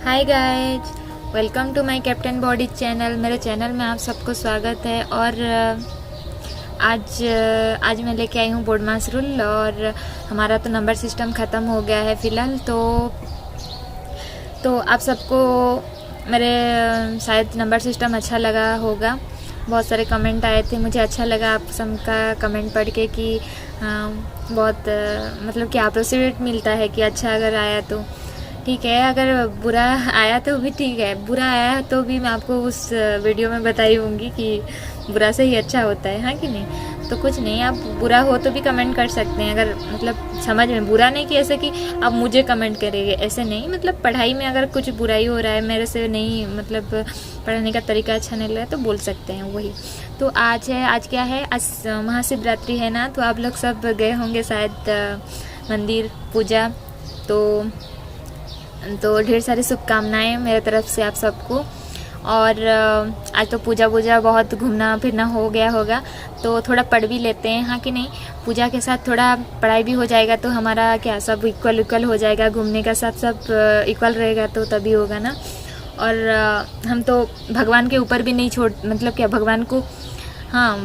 Hi guys, welcome to my captain body channel. मेरे channel में आप सबको स्वागत है। और आज मैं लेके आई हूँ बोर्ड मास रूल। और हमारा तो नंबर सिस्टम ख़त्म हो गया है फ़िलहाल। तो आप सबको मेरे शायद नंबर सिस्टम अच्छा लगा होगा। बहुत सारे कमेंट आए थे, मुझे अच्छा लगा आप सबका कमेंट पढ़ के कि बहुत मतलब कि अप्रिशिएट मिलता है कि अच्छा अगर आया तो ठीक है, अगर बुरा आया तो भी ठीक है, बुरा आया तो भी मैं आपको उस वीडियो में बताई होंगी कि बुरा से ही अच्छा होता है, हाँ कि नहीं। तो कुछ नहीं, आप बुरा हो तो भी कमेंट कर सकते हैं, अगर मतलब समझ में बुरा नहीं कि ऐसे कि आप मुझे कमेंट करेंगे, ऐसे नहीं। मतलब पढ़ाई में अगर कुछ बुराई हो रहा है मेरे से, नहीं मतलब पढ़ाने का तरीका अच्छा नहीं लग रहा है तो बोल सकते हैं वही। तो आज क्या है, आज महाशिवरात्रि है ना, तो आप लोग सब गए होंगे शायद मंदिर पूजा। तो ढेर सारी शुभकामनाएं मेरे तरफ से आप सबको। और आज तो पूजा बहुत घूमना फिरना हो गया होगा, तो थोड़ा पढ़ भी लेते हैं, हाँ कि नहीं। पूजा के साथ थोड़ा पढ़ाई भी हो जाएगा तो हमारा क्या सब इक्वल हो जाएगा, घूमने का साथ सब इक्वल रहेगा तो तभी होगा ना। और हम तो भगवान के ऊपर भी नहीं छोड़, मतलब क्या भगवान को हाँ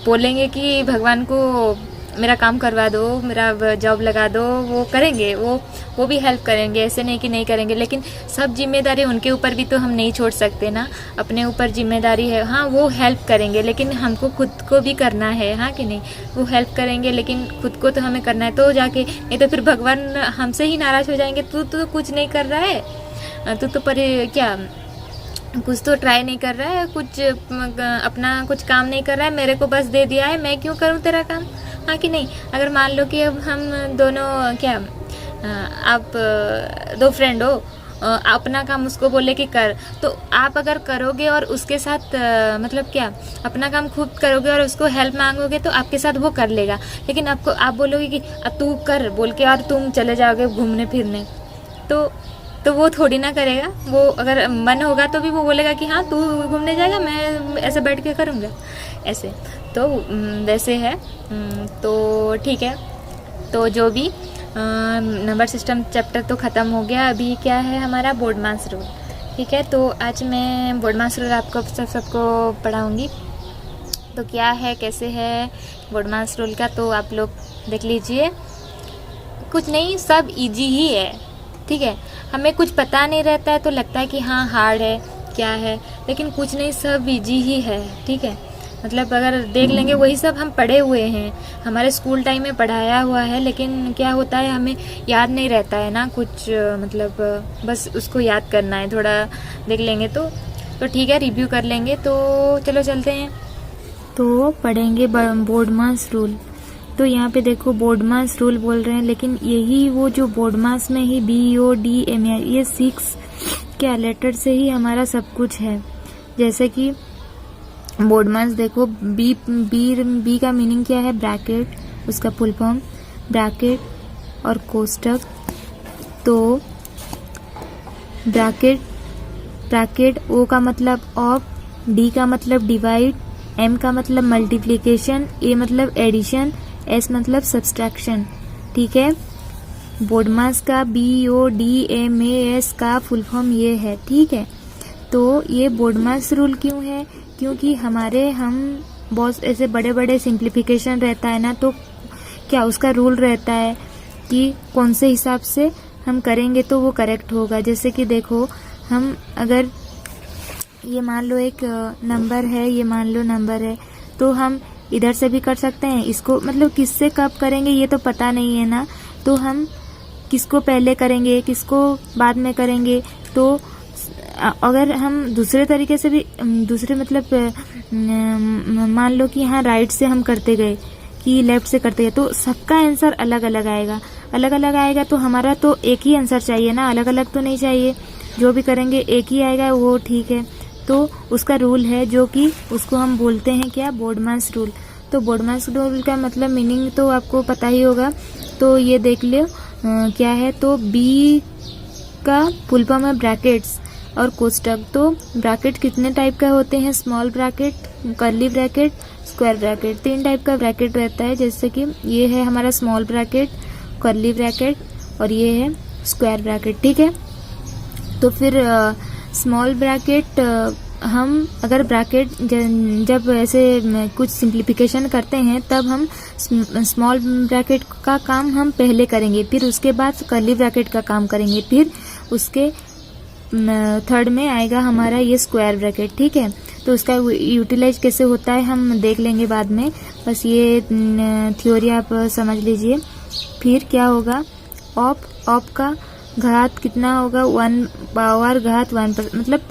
बोलेंगे कि भगवान को मेरा काम करवा दो, मेरा जॉब लगा दो, वो करेंगे, वो भी हेल्प करेंगे, ऐसे नहीं कि नहीं करेंगे। लेकिन सब जिम्मेदारी उनके ऊपर भी तो हम नहीं छोड़ सकते ना, अपने ऊपर जिम्मेदारी है। हाँ वो हेल्प करेंगे लेकिन हमको खुद को भी करना है, हाँ कि नहीं। वो हेल्प करेंगे लेकिन खुद को तो हमें करना है, तो जाके नहीं तो फिर भगवान हमसे ही नाराज़ हो जाएंगे। तू तो कुछ नहीं कर रहा है, तू तो क्या कुछ तो ट्राई नहीं कर रहा है, कुछ अपना कुछ काम नहीं कर रहा है, मेरे को बस दे दिया है, मैं क्यों करूँ तेरा काम, हाँ कि नहीं। अगर मान लो कि अब हम दोनों आप दो फ्रेंड हो, अपना काम उसको बोले कि कर, तो आप अगर करोगे और उसके साथ मतलब क्या अपना काम खुद करोगे और उसको हेल्प मांगोगे तो आपके साथ वो कर लेगा। लेकिन आप बोलोगे कि अब तू कर बोल के और तुम चले जाओगे घूमने फिरने, तो वो थोड़ी ना करेगा। वो अगर मन होगा तो भी वो बोलेगा कि हाँ तू घूमने जाएगा, मैं ऐसे बैठ के करूँगा ऐसे। तो वैसे है। तो ठीक है, तो जो भी नंबर सिस्टम चैप्टर तो ख़त्म हो गया। अभी क्या है हमारा बोर्ड मास रूल, ठीक है। तो आज मैं बोर्ड मास रूल आपको सबको पढ़ाऊँगी। तो क्या है कैसे है बोर्ड मास रूल का, तो आप लोग देख लीजिए। कुछ नहीं, सब इजी ही है, ठीक है। हमें कुछ पता नहीं रहता है तो लगता है कि हाँ हार्ड है क्या है, लेकिन कुछ नहीं, सब इजी ही है, ठीक है। मतलब अगर देख लेंगे वही सब हम पढ़े हुए हैं, हमारे स्कूल टाइम में पढ़ाया हुआ है, लेकिन क्या होता है हमें याद नहीं रहता है ना कुछ, मतलब बस उसको याद करना है, थोड़ा देख लेंगे तो ठीक है, रिव्यू कर लेंगे। तो चलो चलते हैं, तो पढ़ेंगे बोर्ड मास रूल। तो यहाँ पे देखो बोर्ड मास रूल बोल रहे हैं, लेकिन यही वो जो बोर्ड मास में ही BODMAS ये 6 क्या लेटर से ही हमारा सब कुछ है। जैसे कि बोर्ड मास देखो, बी का मीनिंग क्या है, ब्रैकेट, उसका फुल फॉर्म ब्रैकेट और कोष्टक। तो ब्रैकेट O का मतलब ऑफ, D का मतलब डिवाइड, M का मतलब मल्टीप्लिकेशन, A मतलब एडिशन, S मतलब सब्सट्रैक्शन, ठीक है। बोर्ड मास का BODMAS का फुल फॉर्म ये है, ठीक है। तो ये बोर्ड मास रूल क्यों है, क्योंकि हम बहुत ऐसे बड़े बड़े सिंप्लीफिकेशन रहता है ना, तो क्या उसका रूल रहता है कि कौन से हिसाब से हम करेंगे तो वो करेक्ट होगा। जैसे कि देखो, हम अगर ये मान लो एक नंबर है, ये मान लो नंबर है, तो हम इधर से भी कर सकते हैं इसको, मतलब किससे कब करेंगे ये तो पता नहीं है ना, तो हम किसको पहले करेंगे किसको बाद में करेंगे। तो अगर हम दूसरे तरीके से भी दूसरे मतलब मान लो कि हाँ राइट से हम करते गए कि लेफ्ट से करते गए, तो सबका आंसर अलग अलग आएगा। तो हमारा तो एक ही आंसर चाहिए ना, अलग अलग तो नहीं चाहिए। जो भी करेंगे एक ही आएगा, वो ठीक है। तो उसका रूल है जो कि उसको हम बोलते हैं क्या, बोर्ड मास रूल। तो बोर्ड मास रूल का मतलब मीनिंग तो आपको पता ही होगा, तो ये देख लो क्या है। तो बी का फुल फॉर्म है ब्रैकेट्स और कोष्टक। तो ब्रैकेट कितने टाइप का होते हैं, small bracket, curly bracket, square bracket, 3 type का ब्रैकेट रहता है। जैसे कि ये है हमारा स्मॉल ब्रैकेट, कर्ली ब्रैकेट और ये है स्क्वायर ब्रैकेट, ठीक है। तो फिर स्मॉल ब्रैकेट हम अगर ब्रैकेट जब ऐसे कुछ सिंप्लीफिकेशन करते हैं तब हम स्मॉल ब्रैकेट का काम हम पहले करेंगे, फिर उसके बाद कर्ली ब्रैकेट का काम करेंगे, फिर उसके थर्ड में आएगा हमारा ये स्क्वायर ब्रैकेट। ठीक है, तो उसका यूटिलाइज कैसे होता है हम देख लेंगे बाद में, बस ये थ्योरी आप समझ लीजिए। फिर क्या होगा, ऑप का घात कितना होगा, 1 पावर घात 1, मतलब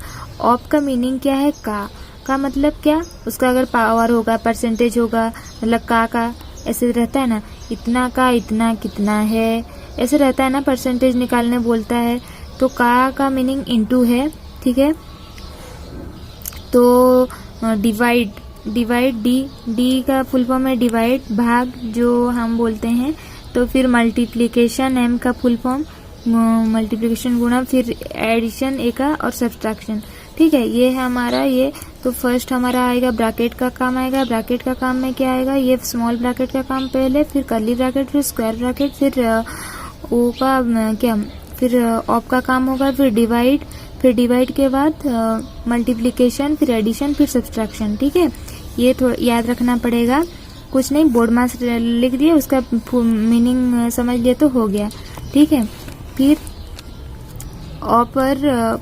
ऑप का मीनिंग क्या है, का मतलब क्या, उसका अगर पावर होगा, परसेंटेज होगा, मतलब का ऐसे रहता है ना, इतना का इतना कितना है, ऐसे रहता है ना, परसेंटेज निकालने बोलता है, तो का मीनिंग इनटू है। ठीक है, तो डिवाइड डी का फुल फॉर्म है डिवाइड, भाग जो हम बोलते हैं, तो फिर मल्टीप्लिकेशन एम का फुल फॉर्म, मल्टीप्लिकेशन गुणा, फिर एडिशन ए का, और सब्सट्रैक्शन। ठीक है, ये है हमारा ये। तो फर्स्ट हमारा आएगा ब्रैकेट का काम आएगा, ब्रैकेट का काम में क्या आएगा, ये स्मॉल ब्रैकेट का काम पहले, फिर कर्ली ब्रैकेट, फिर स्क्वायर ब्रैकेट, फिर ओ का क्या, फिर ऑप का काम होगा, फिर डिवाइड के बाद मल्टीप्लिकेशन, फिर एडिशन, फिर सब्सट्रैक्शन। ठीक है, ये थोड़ा याद रखना पड़ेगा, कुछ नहीं, बोर्ड मार्क्स लिख दिए, उसका मीनिंग समझ लिए तो हो गया। ठीक है, फिर ऑपर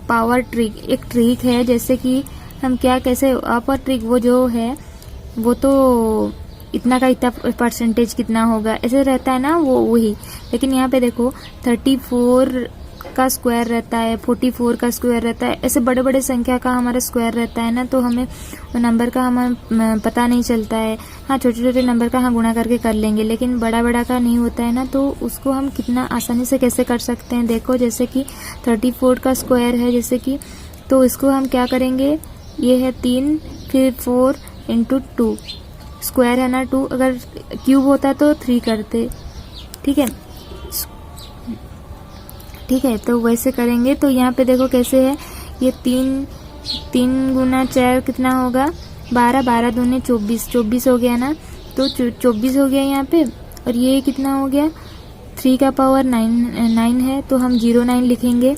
पावर ट्रिक, एक ट्रिक है, जैसे कि हम क्या कैसे ऑपर ट्रिक, वो जो है वो तो इतना का इतना परसेंटेज कितना होगा ऐसे रहता है ना, वो वही। लेकिन यहाँ पे देखो 34 का स्क्वायर रहता है, 44 का स्क्वायर रहता है, ऐसे बड़े बड़े संख्या का हमारा स्क्वायर रहता है ना, तो हमें वो नंबर का हमें पता नहीं चलता है। हाँ, छोटे छोटे नंबर का हाँ गुणा करके कर लेंगे, लेकिन बड़ा बड़ा का नहीं होता है ना, तो उसको हम कितना आसानी से कैसे कर सकते हैं, देखो जैसे कि 34 का स्क्वायर है जैसे कि, तो इसको हम क्या करेंगे, ये है 3, फिर 4 इंटू 2, स्क्वायर है ना 2, अगर क्यूब होता तो 3 करते। ठीक है, ठीक है, तो वैसे करेंगे। तो यहाँ पे देखो कैसे है, ये 3 गुना 4 कितना होगा, 12, 12 दूनी 24, 24 हो गया ना, तो 24 हो गया यहाँ पे। और ये कितना हो गया, 3 का पावर 9 है, तो हम 09 लिखेंगे,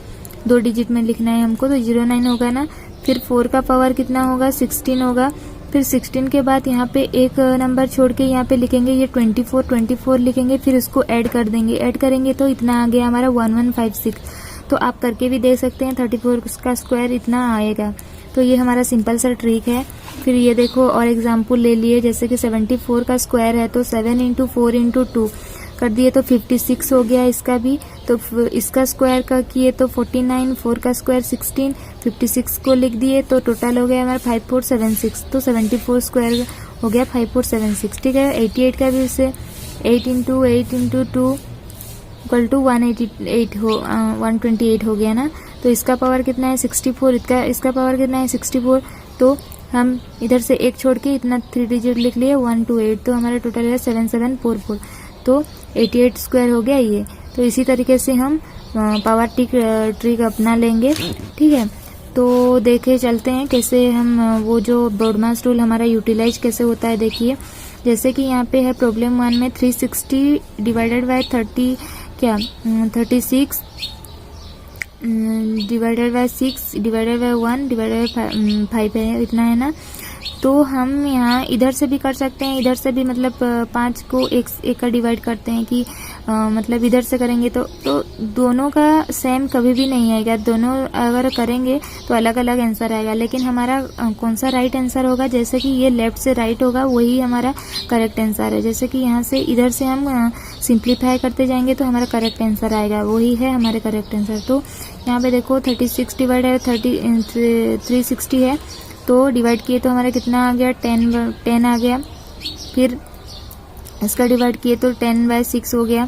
2 डिजिट में लिखना है हमको, तो 09 होगा ना। फिर 4 का पावर कितना होगा, 16 होगा। फिर 16 के बाद यहाँ पे एक नंबर छोड़ के यहाँ पे लिखेंगे, ये 24 लिखेंगे, फिर उसको ऐड कर देंगे, ऐड करेंगे तो इतना आ गया हमारा 1156। तो आप करके भी देख सकते हैं, 34 का स्क्वायर इतना आएगा। तो ये हमारा सिंपल सा ट्रिक है। फिर ये देखो और एग्जाम्पल ले लिए, जैसे कि 74 का स्क्वायर है, तो 7 इंटू 4 इंटू 2 कर दिए तो 56 हो गया इसका भी। तो इसका स्क्वायर का किए तो 49, 4 का स्क्वायर 16, 56 को लिख दिए तो टोटल हो गया हमारा 5476। तो 74 स्क्वायर हो गया 5476। ठीक है, 88 का भी उससे 8 इंटू 2 इक्वल टू 128 हो गया ना। तो इसका पावर कितना है 64, इसका पावर कितना है 64। तो हम इधर से एक छोड़ के इतना 3 डिजिट लिख लिए 128, तो हमारा टोटल है 7744। तो 88 स्क्वायर हो गया ये। तो इसी तरीके से हम पावर ट्रिक अपना लेंगे। ठीक है, तो देखे चलते हैं कैसे हम वो जो ब्रॉडमास रूल हमारा यूटिलाइज कैसे होता है। देखिए जैसे कि यहाँ पे है प्रॉब्लम 1 में 360 divided by 36 divided by 6 divided by 1 divided by 5 है, इतना है ना। तो हम यहाँ इधर से भी कर सकते हैं, इधर से भी, मतलब 5 को एक का डिवाइड करते हैं कि मतलब इधर से करेंगे तो दोनों का सेम कभी भी नहीं आएगा। दोनों अगर करेंगे तो अलग अलग आंसर आएगा, लेकिन हमारा कौन सा राइट आंसर होगा, जैसे कि ये लेफ्ट से राइट होगा वही हमारा करेक्ट आंसर है। जैसे कि यहाँ से इधर से हम सिंप्लीफाई करते जाएंगे तो हमारा करेक्ट आंसर आएगा, वही है हमारे करेक्ट आंसर। तो यहाँ पे देखो 36 डिवाइडेड 360 है, तो डिवाइड किए तो हमारा कितना आ गया 10 आ गया। फिर इसका डिवाइड किए तो 10/6 हो गया।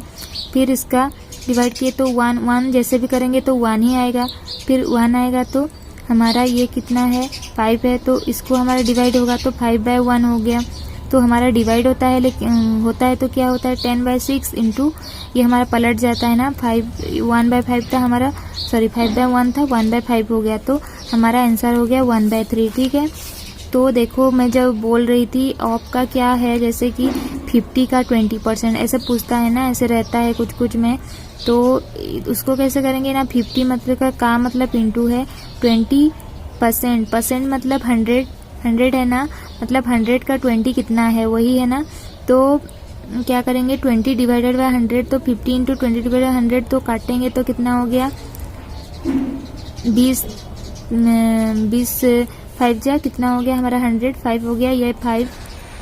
फिर इसका डिवाइड किए तो 1 जैसे भी करेंगे तो 1 ही आएगा। फिर 1 आएगा तो हमारा ये कितना है 5 है, तो इसको हमारा डिवाइड होगा तो 5/1 हो गया। तो हमारा डिवाइड होता है, लेकिन होता है तो क्या होता है 10/6 इंटू ये हमारा पलट जाता है ना 1/5 था हमारा, सॉरी 5/1 था 1/5 हो गया। तो हमारा आंसर हो गया 1/3। ठीक है, तो देखो मैं जब बोल रही थी ऑप का क्या है, जैसे कि 50 का 20% ऐसे पूछता है ना, ऐसे रहता है कुछ में तो उसको कैसे करेंगे ना, 50 मतलब का मतलब इंटू है 20%, परसेंट मतलब 100 है ना, मतलब 100 का 20 कितना है वही है ना। तो क्या करेंगे 20 डिवाइडेड बाय 100, तो 50 इंटू 20 डिवाइडेड बाय 100 तो काटेंगे तो कितना हो गया 20 5 जा कितना हो गया हमारा 100, 5 हो गया, ये 5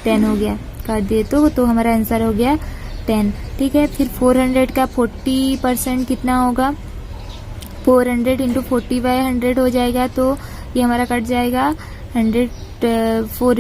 10 हो गया, काट दिए तो हमारा आंसर हो गया 10। ठीक है, फिर 400 का 40% कितना होगा, 400 इंटू 40 बाय 100 हो जाएगा, तो ये हमारा कट जाएगा 100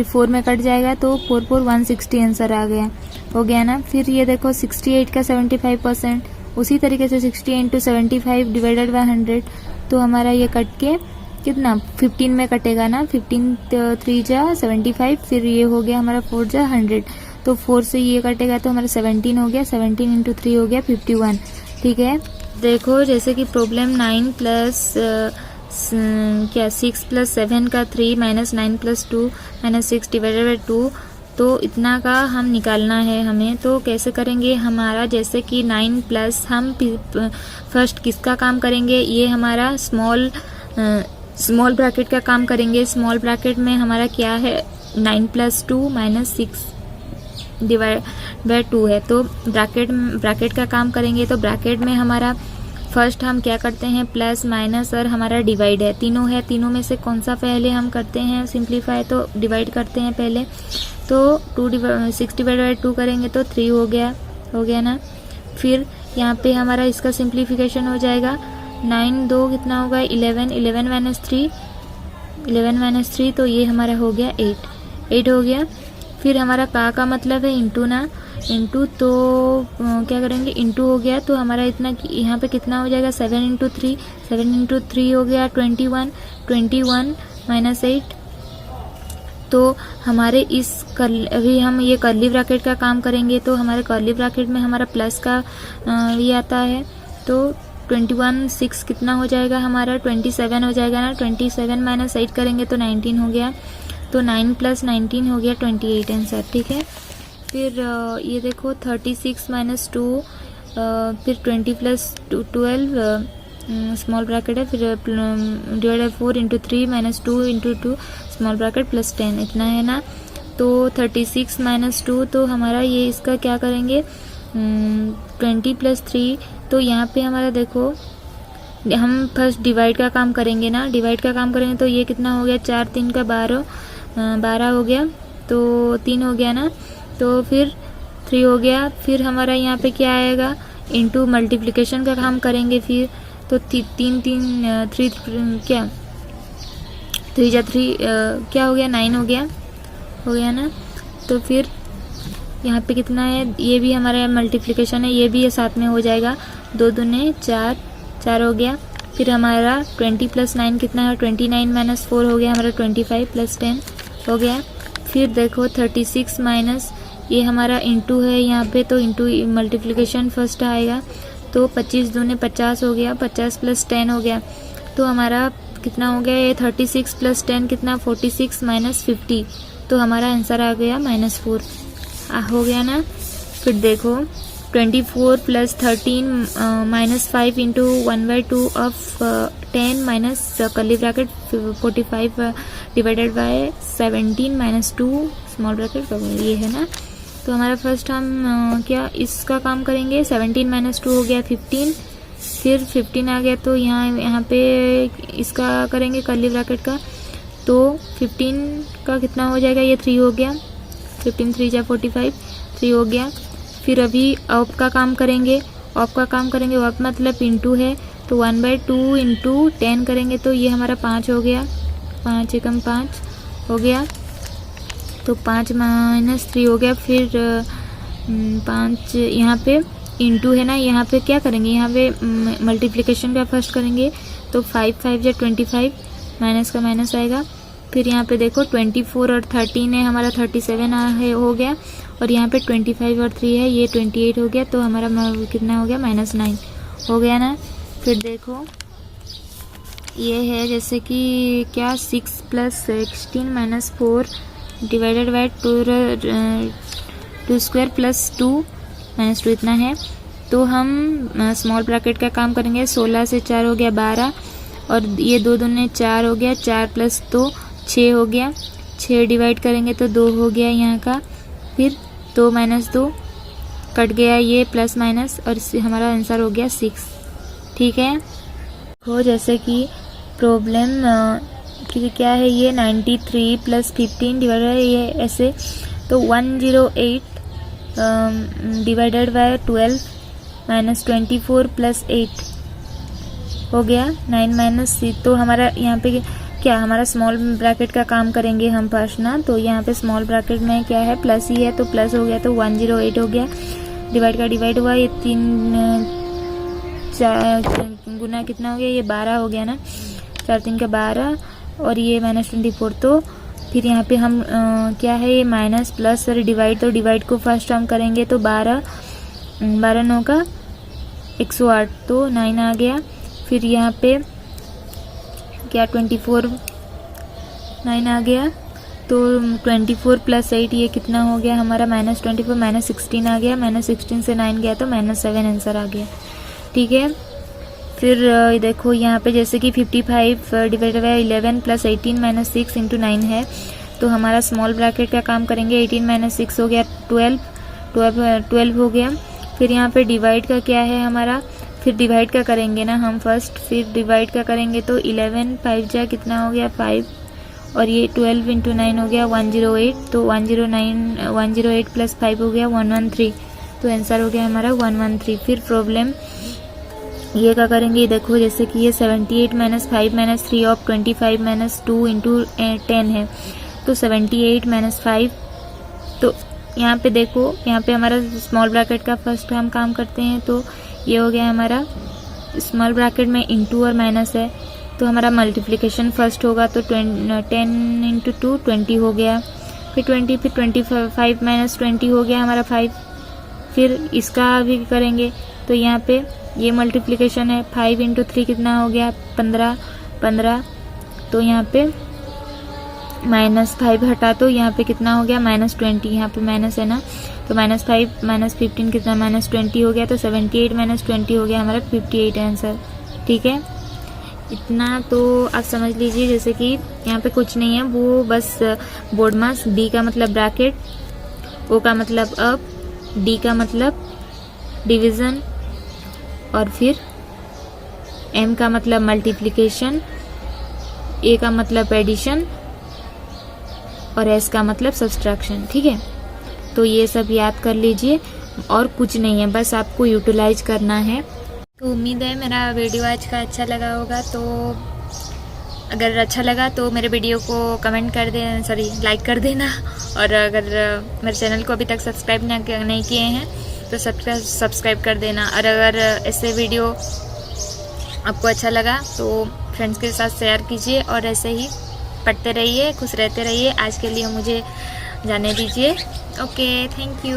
4 में कट जाएगा, तो 4 4 160 आंसर आ गया, हो गया ना। फिर ये देखो 68 का 75%, उसी तरीके से 60 इंटू 75 डिवाइडेड बाय 100, तो हमारा ये कट के कितना 15 में कटेगा ना, 15 3 जा 75, फिर ये हो गया हमारा 4 जा 100, तो 4 से ये कटेगा तो हमारा 17 हो गया, 17 इंटू 3 हो गया 51। ठीक है, देखो जैसे कि प्रॉब्लम 9 प्लस 6 प्लस 7 का 3 minus 9 plus 2 minus 6 divided by 2, तो इतना का हम निकालना है हमें। तो कैसे करेंगे, हमारा जैसे कि 9 प्लस हम फर्स्ट किसका काम करेंगे, ये हमारा स्मॉल ब्रैकेट का काम करेंगे। स्मॉल ब्रैकेट में हमारा क्या है 9 प्लस 2 माइनस 6 डिवाइड बाय 2 है, तो ब्रैकेट का काम करेंगे। तो ब्रैकेट में हमारा फर्स्ट हम क्या करते हैं प्लस माइनस और हमारा डिवाइड है, तीनों है, तीनों में से कौन सा पहले हम करते हैं सिंप्लीफाई, तो डिवाइड करते हैं पहले। तो 6 डिवाइड बाई 2 करेंगे तो 3 हो गया ना। फिर यहाँ पे हमारा इसका सिंप्लीफिकेशन हो जाएगा, 9 2 कितना होगा 11, 11 माइनस 3 तो ये हमारा हो गया 8 हो गया। फिर हमारा का मतलब है इंटू ना, इंटू तो क्या करेंगे इंटू हो गया, तो हमारा इतना यहाँ पे कितना हो जाएगा 7 इंटू 3 हो गया 21 माइनस 8। तो हमारे अभी हम ये कर्ली ब्रैकेट का काम करेंगे, तो हमारे कर्ली ब्रैकेट में हमारा प्लस का ये आता है, तो 21 6 कितना हो जाएगा हमारा 27 हो जाएगा ना, 27 माइनस 8 करेंगे तो 19 हो गया, तो 9 प्लस 19 हो गया 28 आंसर। ठीक है, फिर ये देखो 36 माइनस 2, फिर 20 प्लस 12 स्मॉल ब्रैकेट है, फिर divide by 4 into 3 minus 2 into 2 small bracket plus 10 इतना है ना। तो 36 माइनस 2, तो हमारा ये इसका क्या करेंगे 20 प्लस 3, तो यहाँ पे हमारा देखो हम फर्स्ट डिवाइड का काम करेंगे ना, डिवाइड का काम करेंगे तो ये कितना हो गया 4 3 का 12 हो गया, तो 3 हो गया ना, तो फिर 3 हो गया। फिर हमारा यहाँ पे क्या आएगा इंटू मल्टीप्लिकेशन का काम करेंगे, फिर तो 3 क्या 3 जा 3 क्या हो गया 9 हो गया ना। तो फिर यहाँ पे कितना है, ये भी हमारा मल्टीप्लिकेशन है, ये भी ये साथ में हो जाएगा, 2 दूने 4 हो गया। फिर हमारा 20 प्लस 9 कितना है 29 माइनस 4 हो गया हमारा 25 प्लस 10 हो गया। फिर देखो 36 माइनस ये हमारा इंटू है यहाँ पे, तो इंटू मल्टीप्लिकेशन फर्स्ट आएगा, तो 25 दूने 50 हो गया, 50 प्लस 10 हो गया, तो हमारा कितना हो गया ये 36 प्लस 10 कितना 46 माइनस 50, तो हमारा आंसर आ गया -4 हो गया ना। फिर देखो 24 plus 13 minus 5 into 1/2 of 10 minus curly bracket 45 divided by 17 minus 2 small bracket ये है ना। तो हमारा फर्स्ट हम क्या इसका काम करेंगे, 17 माइनस 2 हो गया 15, फिर 15 आ गया, तो यहाँ पे इसका करेंगे कर्ली ब्रैकेट का, तो 15 का कितना हो जाएगा ये 3 हो गया, 15 3 जा 45 3 हो गया। फिर अभी ऑफ का काम करेंगे, ऑफ मतलब इंटू है, तो 1/2 इंटू 10 करेंगे तो ये हमारा 5 हो गया, 5 एकम 5 हो गया, तो 5 माइनस 3 हो गया। फिर 5 यहाँ पे इंटू है ना, यहाँ पे क्या करेंगे, यहाँ पे मल्टीप्लिकेशन का फर्स्ट करेंगे, तो 5 5 जा 25 माइनस का माइनस आएगा। फिर यहाँ पे देखो 24 और 13 है हमारा 37 है हो गया, और यहाँ पे 25 और 3 है ये 28 हो गया, तो हमारा कितना हो गया -9 हो गया ना। फिर देखो ये है जैसे कि क्या 6 plus 16 minus 4 divided by 2 square plus 2 minus 2 इतना है, तो तो हम स्मॉल ब्रैकेट का काम करेंगे। 16 से 4 हो गया 12 और ये 2 दूने 4 हो गया, 4 प्लस 2 6 हो गया, 6 डिवाइड करेंगे तो 2 हो गया यहाँ का, फिर 2 माइनस 2 कट गया ये प्लस माइनस और हमारा आंसर हो गया 6। ठीक है, हो जैसे कि प्रॉब्लम क्या है ये 93 प्लस 15 डिवाइडेड है ये ऐसे, तो 108 डिवाइडेड बाय 12 माइनस 24 प्लस 8 हो गया 9 माइनस 6। तो हमारा यहाँ पे क्या हमारा स्मॉल ब्रैकेट का काम करेंगे हम फर्स्ट ना, तो यहाँ पे स्मॉल ब्रैकेट में क्या है प्लस ही है तो प्लस हो गया, तो 108 हो गया, डिवाइड का डिवाइड हुआ, ये 3 गुना कितना हो गया ये 12 हो गया ना, 4 3 का 12 और ये माइनस 24। तो फिर यहाँ पे हम क्या है ये माइनस प्लस और डिवाइड, तो डिवाइड को फर्स्ट हम करेंगे तो 12 9 का 108 तो 9 आ गया, फिर यहाँ पे क्या 24 9 आ गया, तो 24 प्लस 8 ये कितना हो गया हमारा माइनस 24 माइनस 16 आ गया, माइनस 16 से 9 गया तो माइनस 7 आंसर आ गया। ठीक है, फिर देखो यहाँ पे जैसे कि 55 divided by 11 plus 18 minus 6 into 9 है, तो हमारा स्मॉल ब्रैकेट का काम करेंगे। 18 माइनस 6 हो गया 12 हो गया, फिर यहाँ पे डिवाइड का क्या है हमारा, फिर डिवाइड का करेंगे ना हम फर्स्ट, फिर डिवाइड का करेंगे तो 11 5 जा कितना हो गया 5 और ये 12 इंटू 9 हो गया 108, तो 108 प्लस 5 हो गया 113, तो आंसर हो गया हमारा 113। फिर प्रॉब्लम ये क्या करेंगे, देखो जैसे कि ये 78 minus 5 minus 3 of 25 minus 2 into 10 है, तो 78 माइनस 5, तो यहाँ पे देखो यहाँ पे हमारा स्मॉल ब्रैकेट का फर्स्ट हम काम करते हैं, तो ये हो गया हमारा स्मॉल ब्रैकेट में इंटू और माइनस है, तो हमारा मल्टीप्लिकेशन फर्स्ट होगा, तो 10 इंटू 2 20 हो गया, फिर 20 फिर 25 माइनस 20 हो गया हमारा 5, फिर इसका भी करेंगे तो यहाँ पे ये मल्टीप्लिकेशन है, 5 इंटू 3 कितना हो गया 15, तो यहाँ पे माइनस 5 हटा तो यहाँ पे कितना हो गया माइनस 20, यहाँ पे माइनस है ना, तो माइनस 5 माइनस 15 कितना माइनस 20 हो गया, तो 78 माइनस 20 हो गया हमारा 58 आंसर। ठीक है, इतना तो आप समझ लीजिए, जैसे कि यहाँ पे कुछ नहीं है, वो बस बोर्ड मास, बी का मतलब ब्रैकेट, ओ का मतलब अप, डी का मतलब डिवीजन और फिर एम का मतलब मल्टीप्लिकेशन, ए का मतलब एडिशन और एस का मतलब सब्सट्रैक्शन। ठीक है, तो ये सब याद कर लीजिए और कुछ नहीं है, बस आपको यूटिलाइज करना है। तो उम्मीद है मेरा वीडियो आज का अच्छा लगा होगा, तो अगर अच्छा लगा तो मेरे वीडियो को कमेंट कर देना, सॉरी लाइक कर देना, और अगर मेरे चैनल को अभी तक सब्सक्राइब नहीं किए हैं तो सब्सक्राइब कर देना, और अगर ऐसे वीडियो आपको अच्छा लगा तो फ्रेंड्स के साथ शेयर कीजिए, और ऐसे ही पढ़ते रहिए, खुश रहते रहिए। आज के लिए मुझे जाने दीजिए। Okay, thank you.